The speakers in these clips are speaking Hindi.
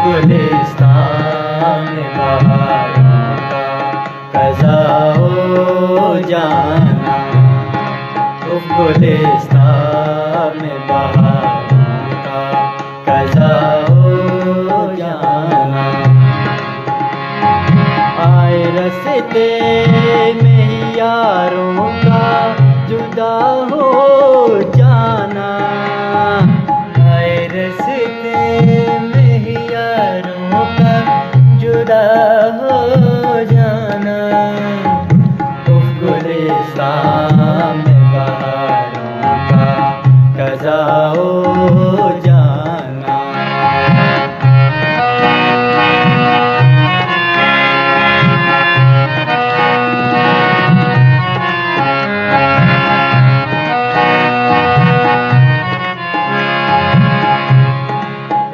गुलिस्तान बहारों का क़ज़ा हो जाना, उफ़ गुलिस्तान बहारों का क़ज़ा हो जाना। आए रस्ते में ही यारों का जुदा हो जाना, आए रस्ते में ही यारों का जुदा हो जाना, उफ़ गुलिस्तान बहारों का क़ज़ा हो जाना।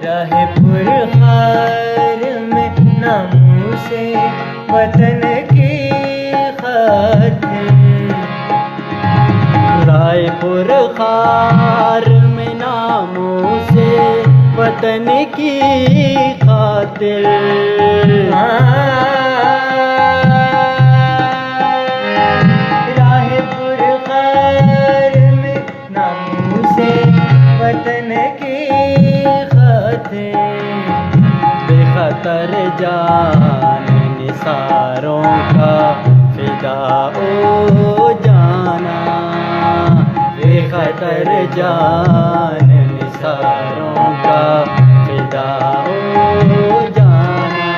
राहे पुरखार में नामूसे वतन की खातिर, राहे पुरखार में नामूसे वतन की खातिर, राहे पुरखार में नामूसे वतन की बेखतर जान निसारों का फिदा हो जाना, बेखतर जान निसारों का फिदा हो जाना।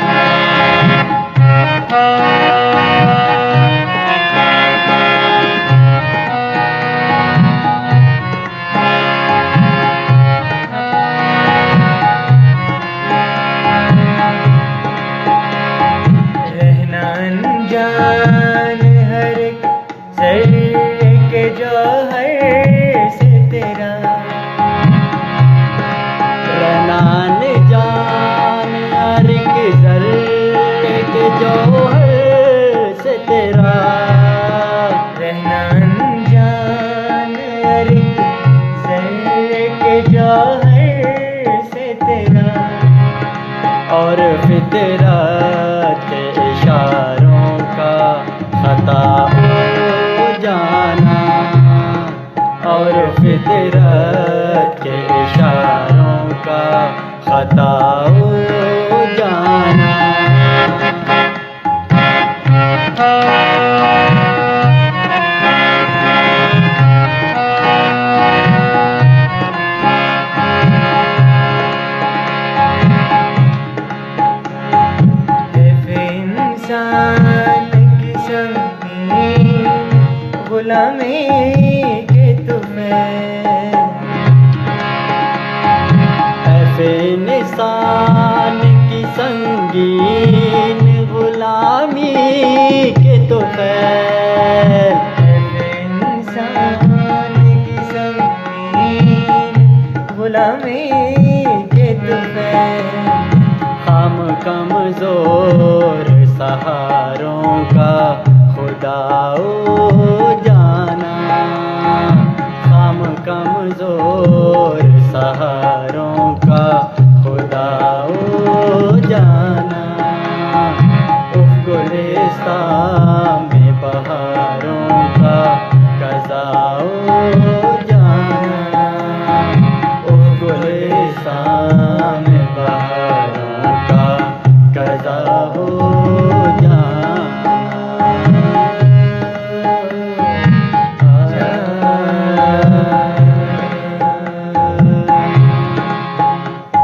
जान हर सर के जौहर से तेरा, रनान जान हर के सर के जौहर से तेरा, रहनान जान हर सर के जौहर से तेरा, और फितरत इशारों का खता हो जाना, और फितरत के इशारों का खता हो जाना। इंसान की संगीन गुलामी के तुम्हें, ऐसे इंसान की संगीन गुलामी के तुम्हें, ऐसे इंसान की संगीन गुलामी के तुम्हें, हम कमज़ोर सहारों का खुदा हो जाना, हम कमज़ोर सहारों का खुदा हो जाना, उफ़ गुलिस्तान में बहारों का क़ज़ा हो जाना, उफ़ गुलिस्तान